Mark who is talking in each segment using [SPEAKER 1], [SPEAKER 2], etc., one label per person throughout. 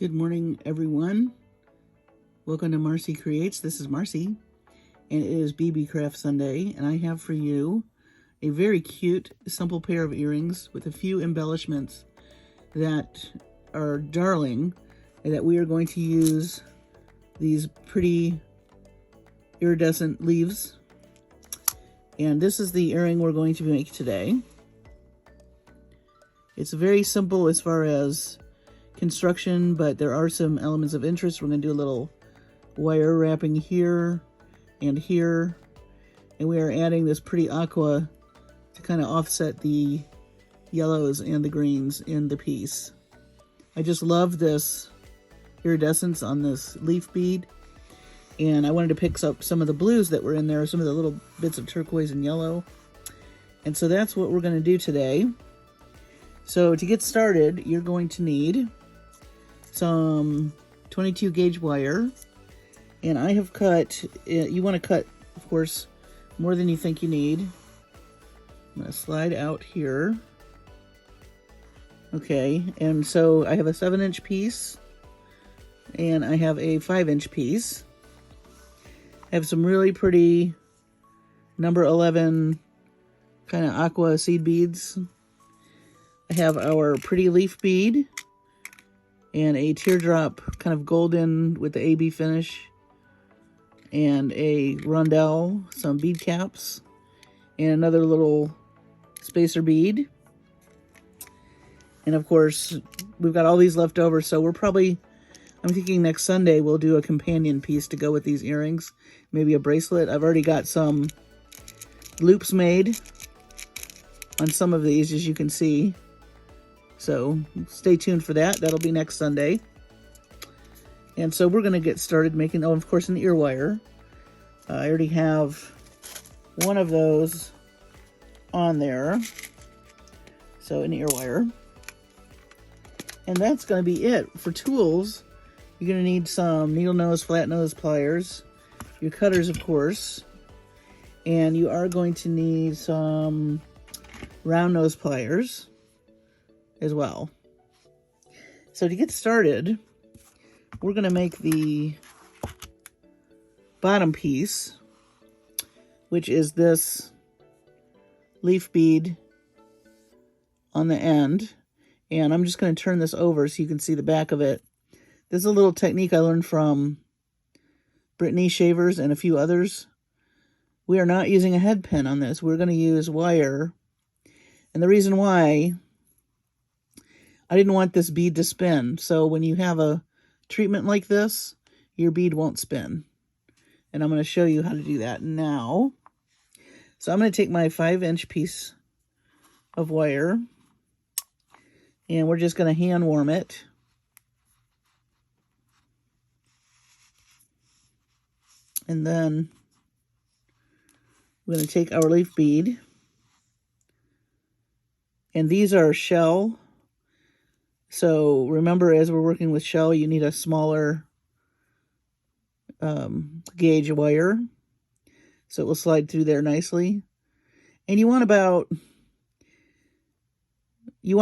[SPEAKER 1] Good morning, everyone. Welcome to Marcie Creates. This is Marcie, and it is Beebeecraft Sunday, and I have for you a very cute, simple pair of earrings with a few embellishments that are darling, and that we are going to use these pretty iridescent leaves. And this is the earring we're going to make today. It's very simple as far as construction, but there are some elements of interest. We're going to do a little wire wrapping here and here, and we are adding this pretty aqua to kind of offset the yellows and the greens in the piece. I just love this iridescence on this leaf bead, and I wanted to pick up some of the blues that were in there, some of the little bits of turquoise and yellow, and so that's what we're going to do today. So to get started, you're going to need some 22 gauge wire, and I have cut, you want to cut, of course, more than you think you need. I'm going to slide out here. Okay, and so I have a 7-inch piece, and I have a 5-inch piece. I have some really pretty number 11 kind of aqua seed beads. I have our pretty leaf bead and a teardrop kind of golden with the AB finish, and a rondelle, some bead caps, and another little spacer bead. And of course, we've got all these left over, so we're probably, I'm thinking next Sunday we'll do a companion piece to go with these earrings, maybe a bracelet. I've already got some loops made on some of these, as you can see. So stay tuned for that. That'll be next Sunday. And so we're going to get started making, oh, of course, an ear wire. I already have one of those on there. So an ear wire. And that's going to be it. For tools, you're going to need some needle nose, flat nose pliers, your cutters, of course. And you are going to need some round nose pliers as well. So to get started, we're going to make the bottom piece, which is this leaf bead on the end, and I'm just going to turn this over so you can see the back of it. This is a little technique I learned from Brittany Shavers and a few others. We are not using a head pin on this. We're going to use wire, and the reason why, I didn't want this bead to spin. So when you have a treatment like this, your bead won't spin. And I'm going to show you how to do that now. So I'm going to take my 5-inch piece of wire, and we're just going to hand warm it. And then we're going to take our leaf bead. And these are shell. So remember, as we're working with shell, you need a smaller gauge wire, so it will slide through there nicely. And you want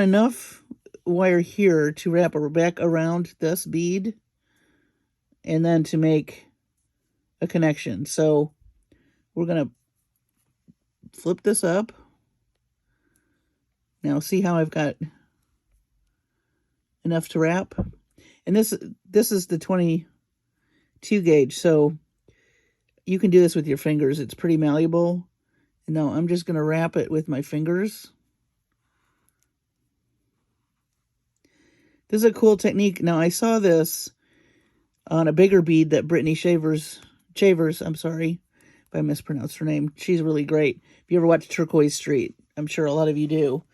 [SPEAKER 1] enough wire here to wrap back around this bead, and then to make a connection. So we're going to flip this up. Now see how I've got enough to wrap, and this is the 22 gauge, so you can do this with your fingers. It's pretty malleable. And now I'm just going to wrap it with my fingers. This is a cool technique. Now I saw this on a bigger bead that Brittany Shavers, I'm sorry if I mispronounced her name. She's really great. If you ever watch Turquoise Street, I'm sure a lot of you do.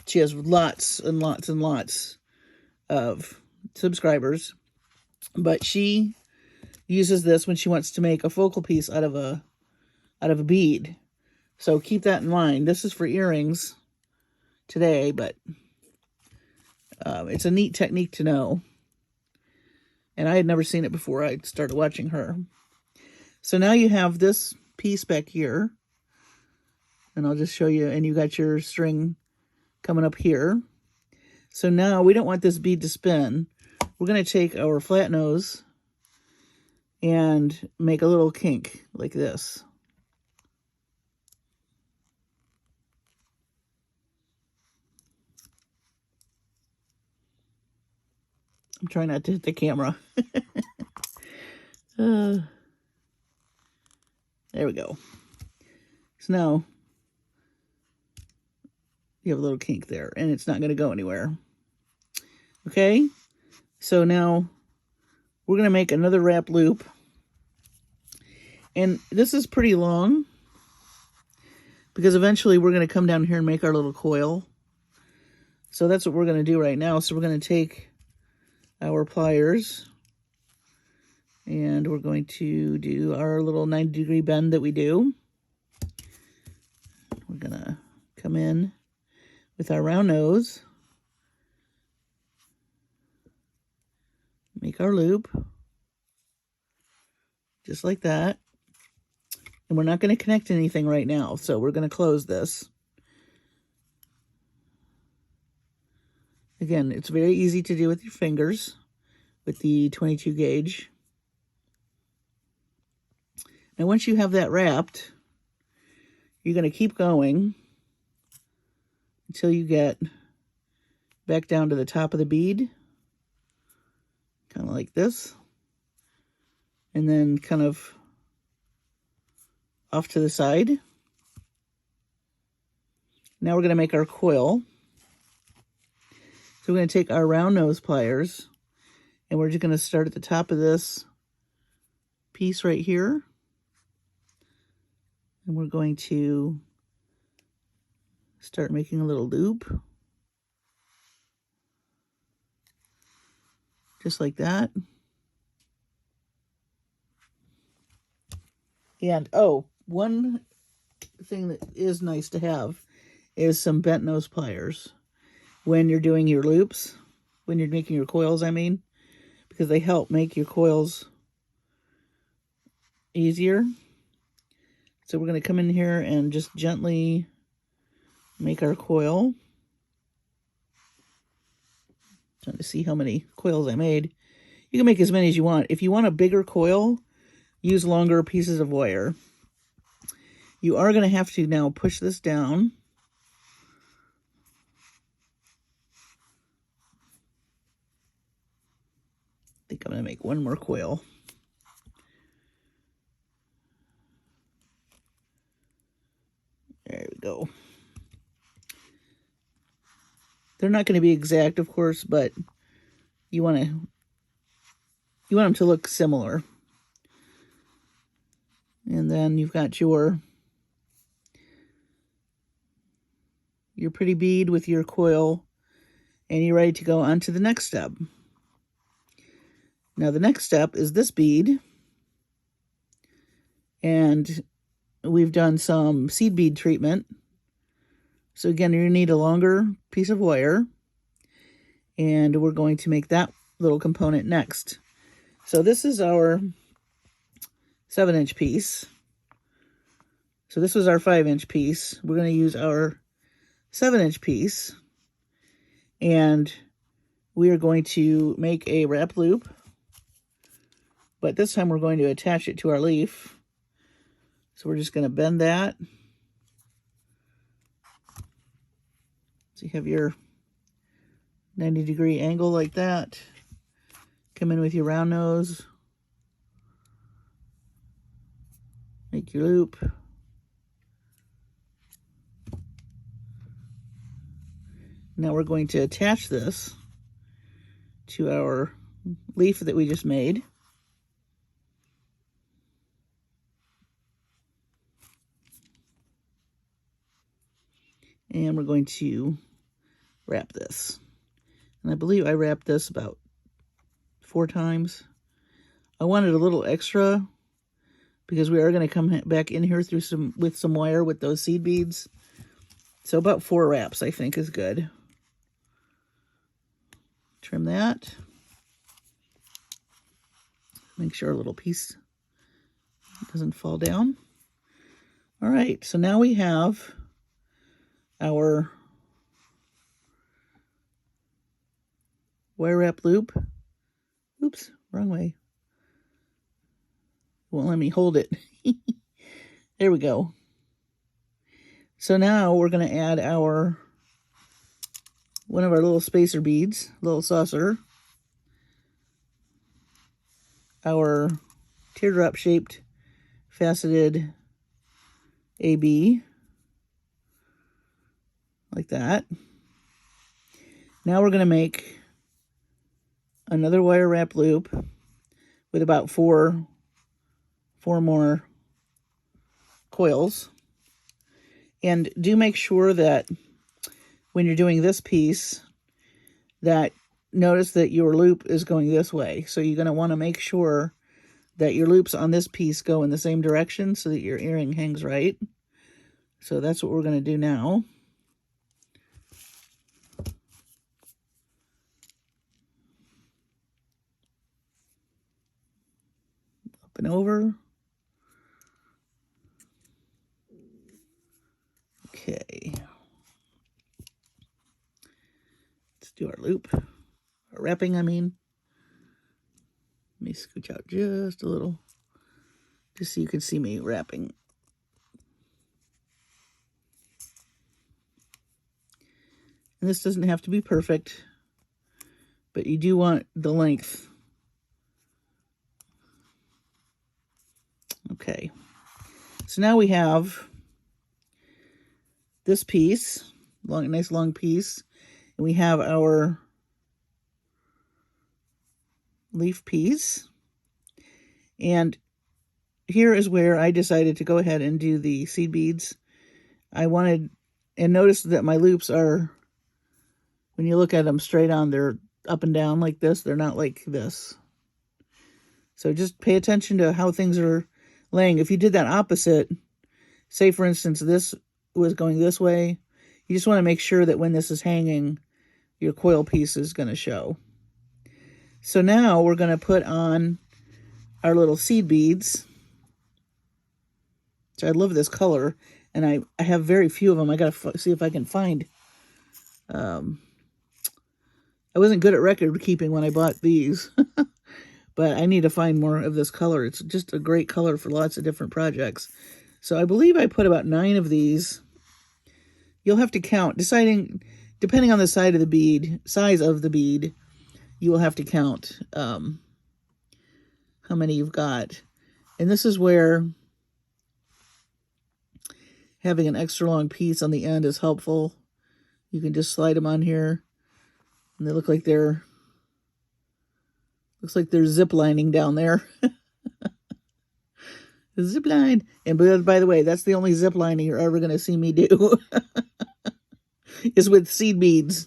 [SPEAKER 1] She has lots and lots and lots of subscribers, but she uses this when she wants to make a focal piece out of a bead. So keep that in mind. This is for earrings today, but it's a neat technique to know, and I had never seen it before I started watching her. So now you have this piece back here, and I'll just show you, and you got your string coming up here. So now we don't want this bead to spin. we're going to take our flat nose and make a little kink like this. I'm trying not to hit the camera. There we go. So now you have a little kink there, and it's not going to go anywhere. Okay, so now we're going to make another wrap loop. And this is pretty long because eventually we're going to come down here and make our little coil. So that's what we're going to do right now. So we're going to take our pliers and we're going to do our little 90-degree bend that we do. We're going to come in with our round nose, make our loop, just like that. And we're not going to connect anything right now, so we're going to close this. Again, it's very easy to do with your fingers with the 22 gauge. Now, once you have that wrapped, you're going to keep going until you get back down to the top of the bead, kind of like this, and then kind of off to the side. Now we're going to make our coil. So we're going to take our round nose pliers, and we're just going to start at the top of this piece right here. And we're going to start making a little loop. Just like that. And, oh, one thing that is nice to have is some bent nose pliers when you're doing your loops, when you're making your coils, I mean, because they help make your coils easier. So we're going to come in here and just gently make our coil. Trying to see how many coils I made. You can make as many as you want. If you want a bigger coil, use longer pieces of wire. You are going to have to now push this down. I think I'm going to make one more coil. There we go. They're not going to be exact, of course, but you want them to look similar. And then you've got your pretty bead with your coil, and you're ready to go on to the next step. Now the next step is this bead, and we've done some seed bead treatment. So again, you're going to need a longer piece of wire, and we're going to make that little component next. So this is our 7-inch piece. So this was our 5-inch piece. We're going to use our 7-inch piece, and we are going to make a wrap loop, but this time we're going to attach it to our leaf. So we're just going to bend that. So you have your 90-degree angle like that. Come in with your round nose. Make your loop. Now we're going to attach this to our leaf that we just made. And we're going to wrap this. And I believe I wrapped this about 4 times. I wanted a little extra because we are going to come back in here with some wire with those seed beads. So about 4 wraps, I think, is good. Trim that. Make sure our little piece doesn't fall down. All right, so now we have our wire wrap loop Oops, wrong way. Won't let me hold it. There we go. So now we're going to add one of our little spacer beads, little saucer, our teardrop shaped faceted AB, like that. Now we're going to make another wire wrap loop with about four more coils. And do make sure that when you're doing this piece, that notice that your loop is going this way. So you're going to want to make sure that your loops on this piece go in the same direction so that your earring hangs right. So that's what we're going to do now. Up and over. Okay. Let's do our loop. Our wrapping, I mean. Let me scooch out just a little, just so you can see me wrapping. And this doesn't have to be perfect, but you do want the length. Okay. So now we have this piece, nice long piece, and we have our leaf piece. And here is where I decided to go ahead and do the seed beads. I wanted, and notice that my loops are, when you look at them straight on, they're up and down like this. They're not like this. So just pay attention to how things are laying. If you did that opposite, say for instance, this was going this way, you just want to make sure that when this is hanging, your coil piece is going to show. So now we're going to put on our little seed beads. So I love this color, and I have very few of them. I got to see if I can find. I wasn't good at record keeping when I bought these, but I need to find more of this color. It's just a great color for lots of different projects. So I believe I put about 9 of these. You'll have to count, depending on the size of the bead, you will have to count how many you've got. And this is where having an extra long piece on the end is helpful. You can just slide them on here, and they look like they're zip lining down there. Zip line. And by the way, that's the only zip lining you're ever going to see me do. Is with seed beads.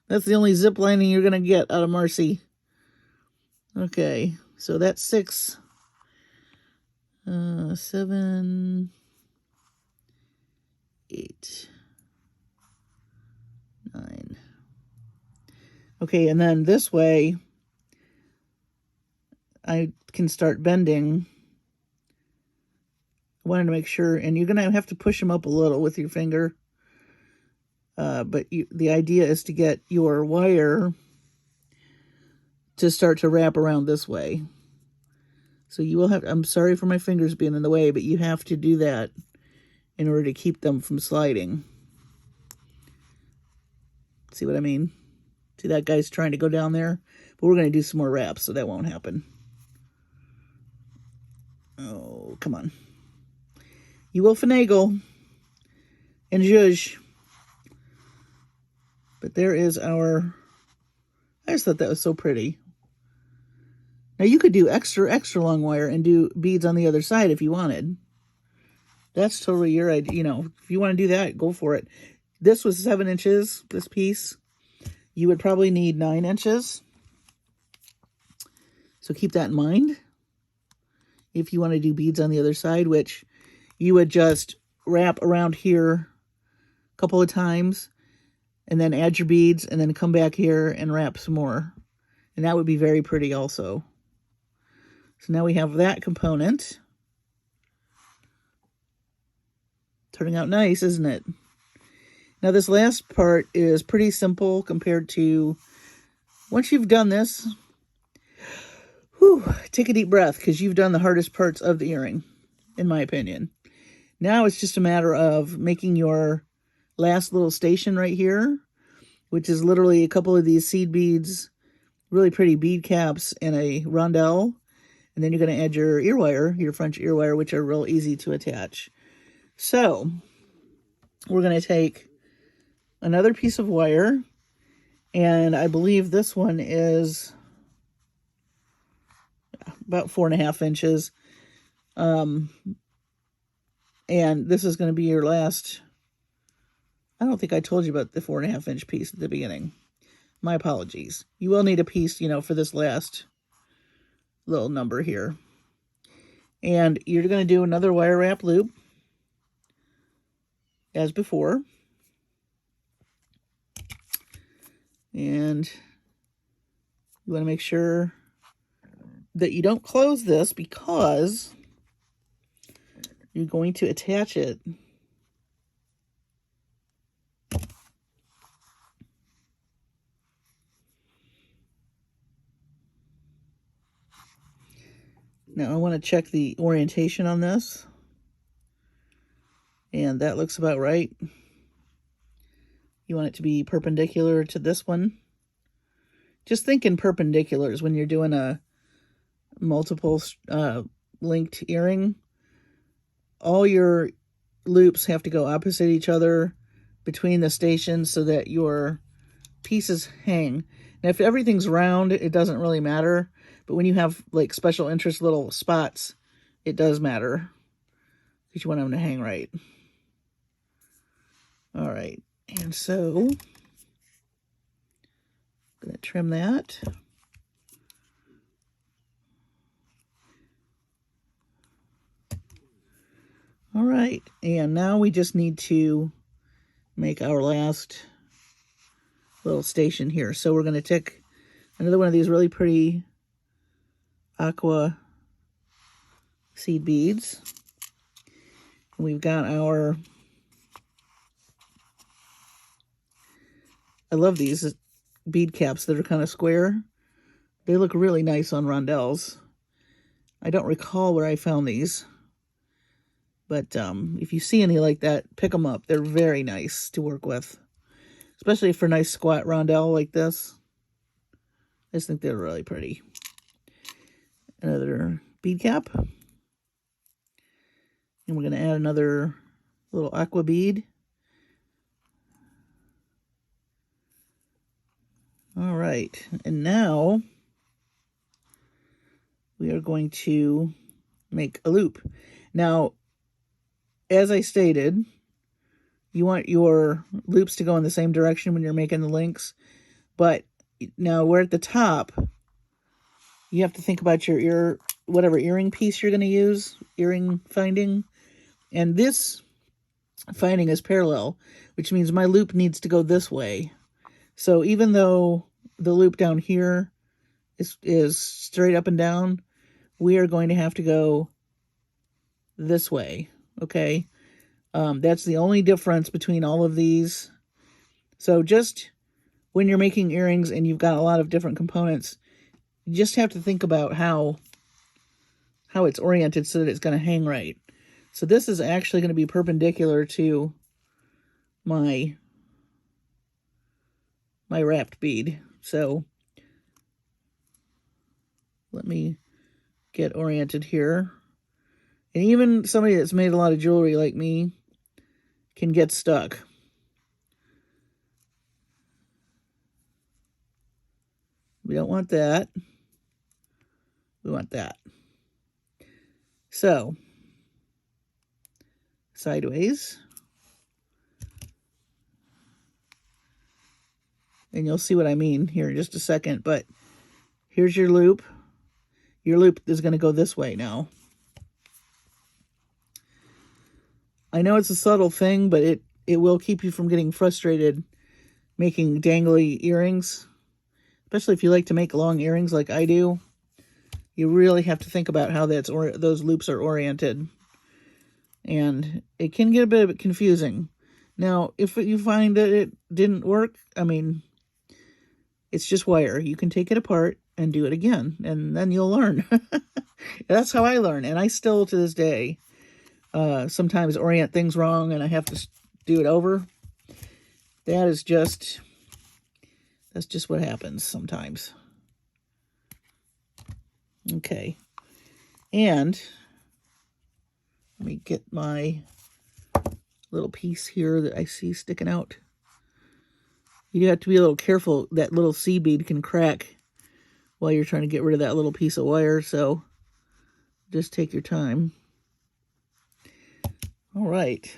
[SPEAKER 1] That's the only zip lining you're going to get out of Marcie. Okay, so that's 6, 7, 8, 9. Okay, and then this way, I can start bending. I wanted to make sure, and you're going to have to push them up a little with your finger. But the idea is to get your wire to start to wrap around this way. So you will have, I'm sorry for my fingers being in the way, but you have to do that in order to keep them from sliding. See what I mean? See, that guy's trying to go down there, but we're going to do some more wraps, so that won't happen. Oh, come on. You will finagle and zhuzh. But there is our, I just thought that was so pretty. Now you could do extra long wire and do beads on the other side if you wanted. That's totally your idea. You know, if you want to do that, go for it. This was 7 inches, this piece. You would probably need 9 inches. So keep that in mind. If you want to do beads on the other side, which you would just wrap around here a couple of times, and then add your beads, and then come back here and wrap some more. And that would be very pretty also. So now we have that component. Turning out nice, isn't it? Now this last part is pretty simple compared to, once you've done this, Whew, take a deep breath, because you've done the hardest parts of the earring, in my opinion. Now it's just a matter of making your last little station right here, which is literally a couple of these seed beads, really pretty bead caps, and a rondelle. And then you're going to add your ear wire, your French ear wire, which are real easy to attach. So we're going to take another piece of wire, and I believe this one is about 4.5 inches. And this is going to be your last. I don't think I told you about the 4.5 inch piece at the beginning. My apologies. You will need a piece, for this last little number here. And you're going to do another wire wrap loop as before. And you want to make sure that you don't close this, because you're going to attach it now. I want to check the orientation on this, and that looks about right. You want it to be perpendicular to this one. Just think in perpendiculars when you're doing a multiple linked earring. All your loops have to go opposite each other between the stations so that your pieces hang. Now, if everything's round, it doesn't really matter. But when you have like special interest little spots, it does matter, because you want them to hang right. All right. And so I'm going to trim that. All right. And now we just need to make our last little station here. So we're going to take another one of these really pretty aqua seed beads. We've got our, I love these bead caps that are kind of square. They look really nice on rondelles. I don't recall where I found these, but if you see any like that, pick them up. They're very nice to work with, especially for a nice squat rondelle like this. I just think they're really pretty. Another bead cap. And we're going to add another little aqua bead. All right. And now we are going to make a loop. Now, as I stated, you want your loops to go in the same direction when you're making the links. But now we're at the top. You have to think about your whatever earring piece you're going to use, earring finding. And this finding is parallel, which means my loop needs to go this way. So even though the loop down here is straight up and down, we are going to have to go this way, okay? That's the only difference between all of these. So just when you're making earrings and you've got a lot of different components, you just have to think about how it's oriented so that it's going to hang right. So this is actually going to be perpendicular to my wrapped bead. So let me get oriented here. And even somebody that's made a lot of jewelry like me can get stuck. We don't want that. We want that. So, sideways. And you'll see what I mean here in just a second. But here's your loop. Your loop is going to go this way now. I know it's a subtle thing, but it will keep you from getting frustrated making dangly earrings. Especially if you like to make long earrings like I do. You really have to think about how those loops are oriented. And it can get a bit confusing. Now, if you find that it didn't work, I mean, it's just wire. You can take it apart and do it again, and then you'll learn. That's how I learn, and I still, to this day, sometimes orient things wrong, and I have to do it over. That's just what happens sometimes. Okay, and let me get my little piece here that I see sticking out. You have to be a little careful. That little seed bead can crack while you're trying to get rid of that little piece of wire, so just take your time. All right.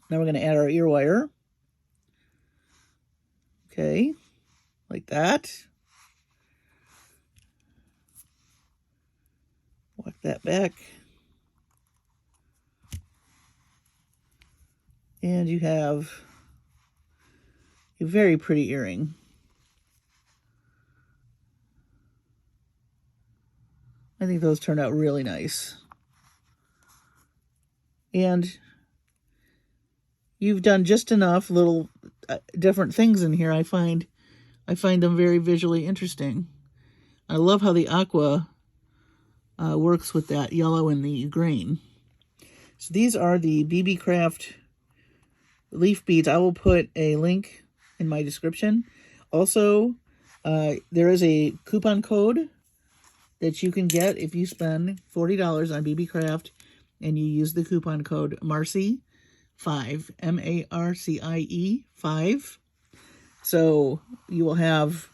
[SPEAKER 1] Now we're going to add our ear wire. Okay, like that. Walk that back. And you have a very pretty earring. I think those turned out really nice. And you've done just enough little different things in here. I find them very visually interesting. I love how the aqua works with that yellow and the green. So these are the Beebeecraft leaf beads. I will put a link in my description. Also, there is a coupon code that you can get if you spend $40 on Beebeecraft and you use the coupon code Marcie 5, M-A-R-C-I-E 5. So you will have,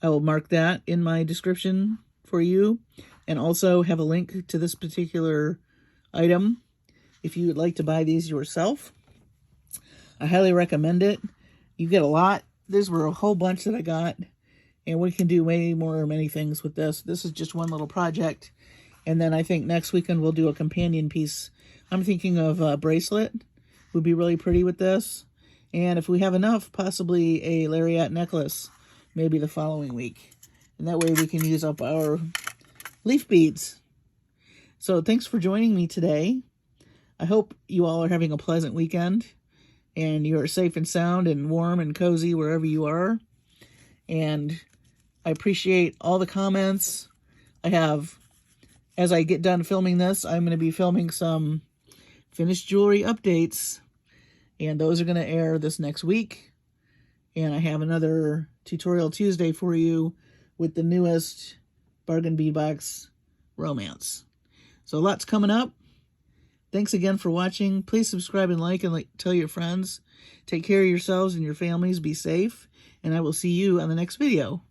[SPEAKER 1] I will mark that in my description for you, and also have a link to this particular item if you would like to buy these yourself. I highly recommend it. You get a lot. These were a whole bunch that I got, and we can do many things with this. This is just one little project, and then I think next weekend we'll do a companion piece. I'm thinking of a bracelet. Would be really pretty with this, and if we have enough, possibly a lariat necklace maybe the following week, and that way we can use up our leaf beads. So thanks for joining me today. I hope you all are having a pleasant weekend, and you are safe and sound and warm and cozy wherever you are. And I appreciate all the comments. As I get done filming this, I'm going to be filming some finished jewelry updates, and those are going to air this next week. And I have another Tutorial Tuesday for you with the newest Bargain Bead Box romance. So lots coming up. Thanks again for watching. Please subscribe and like, tell your friends. Take care of yourselves and your families. Be safe. And I will see you on the next video.